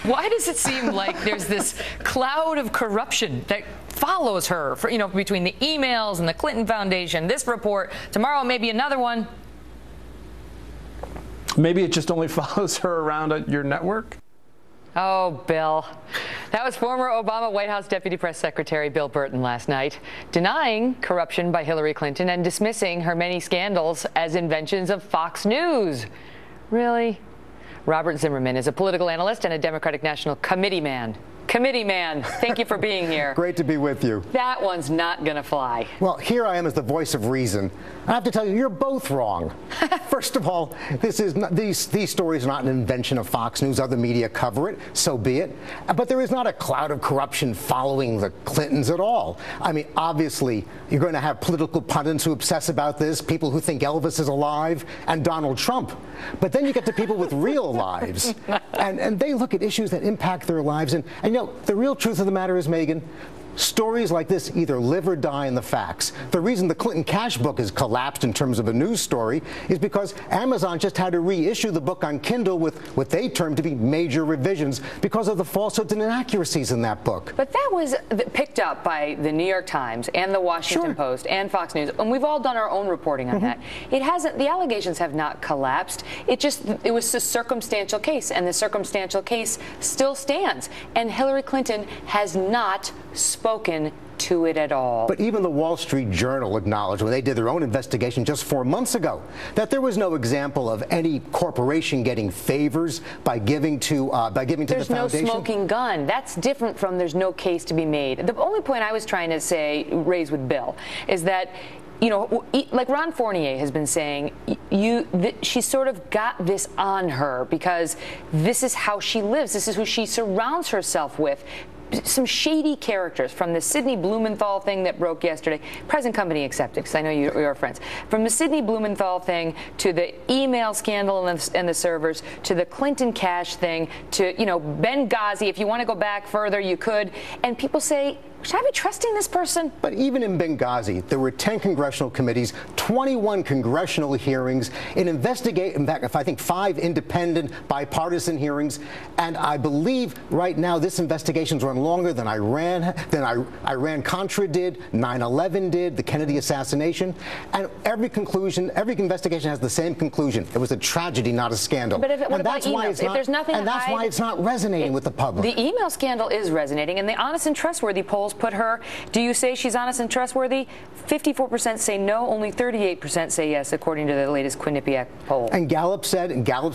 Why does it seem like there's this cloud of corruption that follows her, between the emails and the Clinton Foundation, this report, tomorrow maybe another one? Maybe it just only follows her around at your network? Oh, Bill. That was former Obama White House Deputy Press Secretary Bill Burton last night, denying corruption by Hillary Clinton and dismissing her many scandals as inventions of Fox News. Really? Robert Zimmerman is a political analyst and a Democratic National Committee man. Committee man, thank you for being here. Great to be with you. That one's not going to fly. Well, here I am as the voice of reason. I have to tell you, you're both wrong. First of all, these stories are not an invention of Fox News. Other media cover it, so be it. But there is not a cloud of corruption following the Clintons at all. I mean, obviously, you're going to have political pundits who obsess about this, people who think Elvis is alive, and Donald Trump. But then you get to people with real lives, and they look at issues that impact their lives. And the real truth of the matter is, Megyn, stories like this either live or die in the facts. The reason the Clinton cash book has collapsed in terms of a news story is because Amazon just had to reissue the book on Kindle with what they termed to be major revisions because of the falsehoods and inaccuracies in that book. But that was picked up by the New York Times and the Washington Post and Fox News, and we've all done our own reporting on that. It hasn't, the allegations have not collapsed. It was a circumstantial case, and the circumstantial case still stands. And Hillary Clinton has not spoken to it at all. But even the Wall Street Journal acknowledged when they did their own investigation just 4 months ago that there was no example of any corporation getting favors by giving to the foundation. There's no smoking gun. That's different from there's no case to be made. The only point I was trying to raise with Bill is that, like Ron Fournier has been saying, she sort of got this on her because this is how she lives. This is who she surrounds herself with. Some shady characters, from the Sidney Blumenthal thing that broke yesterday, present company accepted, because I know you're friends, from the Sidney Blumenthal thing to the email scandal and the servers, to the Clinton cash thing, to Benghazi. If you want to go back further, you could. And people say, should I be trusting this person? But even in Benghazi, there were 10 congressional committees, 21 congressional hearings, in fact, I think 5 independent bipartisan hearings, and I believe right now this investigation's run longer than Iran-Contra did, 9/11 did, the Kennedy assassination, and every investigation has the same conclusion. It was a tragedy, not a scandal. But what about emails? If there's nothing to hide, that's why it's not resonating with the public. The email scandal is resonating, and the honest and trustworthy polls put her. Do you say she's honest and trustworthy? 54% say no, only 38% say yes, according to the latest Quinnipiac poll. And Gallup's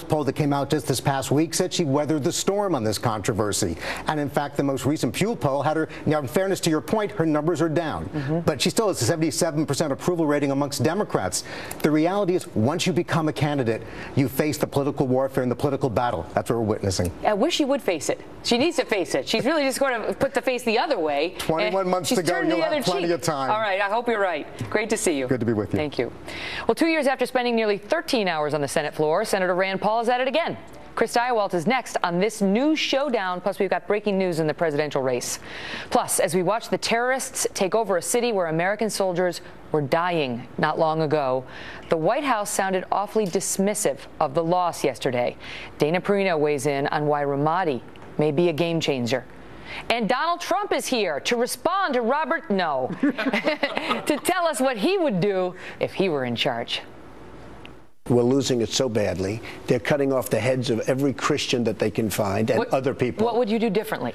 poll that came out just this past week said she weathered the storm on this controversy. And in fact, the most recent Pew poll had her, in fairness to your point, her numbers are down. But she still has a 77% approval rating amongst Democrats. The reality is, once you become a candidate, you face the political warfare and the political battle. That's what we're witnessing. I wish she would face it. She needs to face it. She's really just going to put the face the other way. 21 months to go. You'll have plenty of time. All right. I hope you're right. Great to see you. Good to be with you. Thank you. Well, 2 years after spending nearly 13 hours on the Senate floor, Senator Rand Paul is at it again. Chris Stirewalt is next on this new showdown. Plus, we've got breaking news in the presidential race. Plus, as we watch the terrorists take over a city where American soldiers were dying not long ago, the White House sounded awfully dismissive of the loss yesterday. Dana Perino weighs in on why Ramadi may be a game changer. And Donald Trump is here to respond to to tell us what he would do if he were in charge. We're losing it so badly. They're cutting off the heads of every Christian that they can find and other people. What would you do differently?